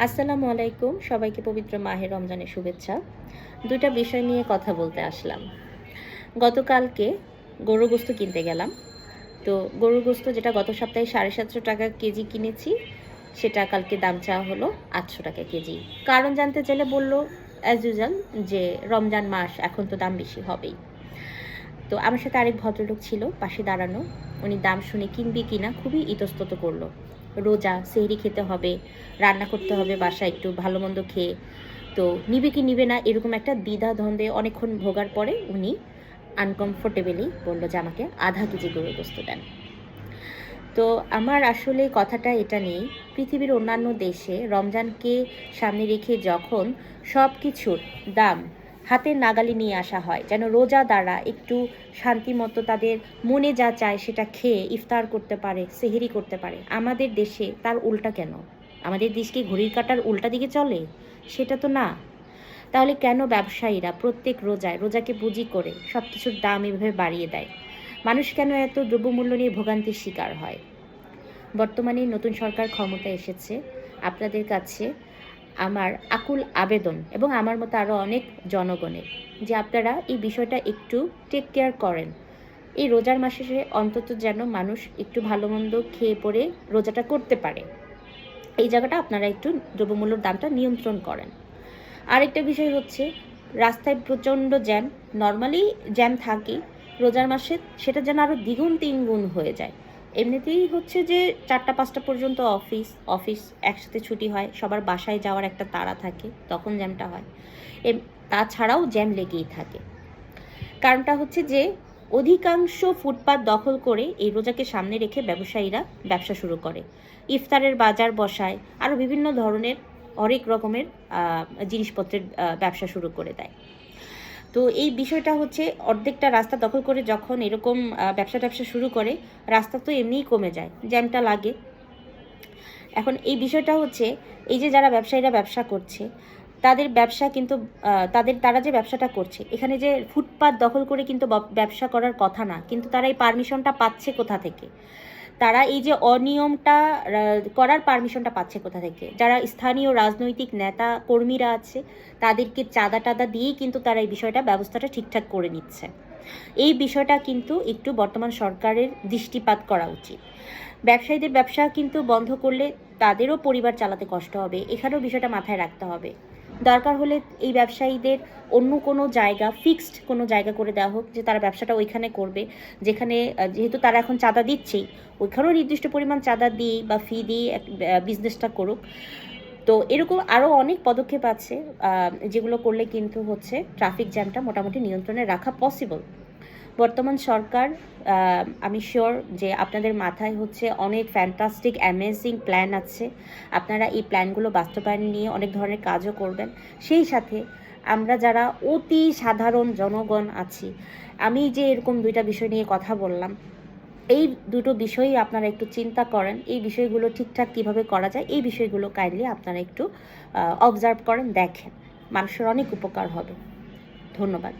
আসসালামু আলাইকুম, সবাইকে পবিত্র মাহে রমজানের শুভেচ্ছা। দুইটা বিষয় নিয়ে কথা বলতে আসলাম। গতকালকে গরুর গোশত কিনতে গেলাম। তো গরুর গোশত যেটা গত সপ্তাহে 750 টাকা কেজি কিনেছি, সেটা কালকে দাম চাওয়া হলো 800 টাকা কেজি। কারণ জানতে চাইলে বলল অ্যাজ ইউজুয়াল যে রমজান মাস, এখন তো দাম বেশি হবেই। তো আমার সাথে আরেক ভদ্রলোক ছিল পাশে দাঁড়ানো। উনি দাম শুনে কিনবে কিনা খুবই ইতস্তত করলো। রোজা, সেহরি খেতে হবে, রান্না করতে হবে বাসায় একটু ভালো মন্দ খেয়ে। তো নিবে কি নিবে না এরকম একটা দ্বিধা দ্বন্দ্বে অনেকক্ষণ ভোগার পরে উনি আনকমফোর্টেবলি বলল যে আমাকে আধা কেজি গরুর গোশত দেন। তো আমার আসলে কথাটা এটা নেই, পৃথিবীর অন্যান্য দেশে রমজানকে সামনে রেখে যখন সব কিছুর দাম হাতের নাগালে নিয়ে আসা হয়, যেন রোজাদাররা একটু শান্তিমতো তাদের মনে যা চায় সেটা খেয়ে ইফতার করতে পারে, সেহরি করতে পারে, আমাদের দেশে তার উল্টা কেন? আমাদের দেশকে ঘড়ির কাঁটার উল্টা দিকে চলে? সেটা তো না। তাহলে কেন ব্যবসায়ীরা প্রত্যেক রোজাকে পুঁজি করে সব কিছুর দাম এভাবে বাড়িয়ে দেয়? মানুষ কেন এত দ্রব্যমূল্য নিয়ে ভোগান্তির শিকার হয়? বর্তমানে নতুন সরকার ক্ষমতায় এসেছে। আপনাদের কাছে আমার আকুল আবেদন, এবং আমার মতো আরও অনেক জনগণের, যে আপনারা এই বিষয়টা একটু টেক কেয়ার করেন। এই রোজার মাসে অন্তত যেন মানুষ একটু ভালো মন্দ খেয়ে পরে রোজাটা করতে পারে, এই জায়গাটা আপনারা একটু দ্রব্যমূল্যর দামটা নিয়ন্ত্রণ করেন। আরেকটা বিষয় হচ্ছে, রাস্তায় প্রচণ্ড জ্যাম। নর্মালি জ্যাম থাকেই, রোজার মাসে সেটা যেন আরও দ্বিগুণ তিনগুণ হয়ে যায়। এমনিতেই হচ্ছে যে 4টা 5টা পর্যন্ত অফিস একসাথে ছুটি হয়, সবার বাসায় যাওয়ার একটা তাড়া থাকে, তখন জ্যামটা হয়। তাছাড়াও জ্যাম লেগেই থাকে। কারণটা হচ্ছে যে অধিকাংশ ফুটপাত দখল করে এই রোজাকে সামনে রেখে ব্যবসায়ীরা ব্যবসা শুরু করে, ইফতারের বাজার বসায়, আরও বিভিন্ন ধরনের হরেক রকমের জিনিসপত্রের ব্যবসা শুরু করে দেয়। তো এই বিষয়টা হচ্ছে, অর্ধেকটা রাস্তা দখল করে যখন এরকম ব্যবসা শুরু করে, রাস্তা তো এমনিই কমে যায়, জ্যামটা লাগে। এখন এই বিষয়টা হচ্ছে, এই যে যারা ব্যবসায়ীরা ব্যবসা করছে, তাদের ব্যবসা কিন্তু তারা যে ব্যবসাটা করছে, এখানে যে ফুটপাত দখল করে কিন্তু ব্যবসা করার কথা না, কিন্তু তারা এই পারমিশনটা পাচ্ছে কোথা থেকে? তারা এই যে অনিয়মটা করার পারমিশনটা পাচ্ছে কোথা থেকে? যারা স্থানীয় রাজনৈতিক নেতা কর্মীরা আছে, তাদেরকে চাঁদা টাদা দিয়েই কিন্তু তারা এই বিষয়টা ব্যবস্থাটা ঠিকঠাক করে নিচ্ছে। এই বিষয়টা কিন্তু একটু বর্তমান সরকারের দৃষ্টিপাত করা উচিত। ব্যবসায়ীদের ব্যবসা কিন্তু বন্ধ করলে তাদেরও পরিবার চালাতে কষ্ট হবে, এখানেও বিষয়টা মাথায় রাখতে হবে। দরকার হলে এই ব্যবসায়ীদের অন্য কোনো জায়গা, ফিক্সড কোনো জায়গা করে দেওয়া হোক, যে তারা ব্যবসাটা ওইখানে করবে, যেখানে যেহেতু তারা এখন চাঁদা দিচ্ছেই, ওইখানেও নির্দিষ্ট পরিমাণ চাঁদা দিয়ে বা ফি দিয়ে বিজনেসটা করুক। তো এরকম আরও অনেক পদক্ষেপ আছে, যেগুলো করলে কিন্তু হচ্ছে ট্রাফিক জ্যামটা মোটামুটি নিয়ন্ত্রণে রাখা পসিবল। বর্তমান সরকার, আমি শিওর যে আপনাদের মাথায় হচ্ছে অনেক ফ্যান্টাস্টিক অ্যামেজিং প্ল্যান আছে। আপনারা এই প্ল্যানগুলো বাস্তবায়ন নিয়ে অনেক ধরনের কাজও করবেন। সেই সাথে আমরা যারা অতি সাধারণ জনগণ আছি, আমি যে এরকম দুইটা বিষয় নিয়ে কথা বললাম, এই দুটো বিষয়ই আপনারা একটু চিন্তা করেন, এই বিষয়গুলো ঠিকঠাক কিভাবে করা যায়, এই বিষয়গুলো কাইন্ডলি আপনারা একটু অবজার্ভ করেন, দেখেন, মানুষের অনেক উপকার হবে। ধন্যবাদ।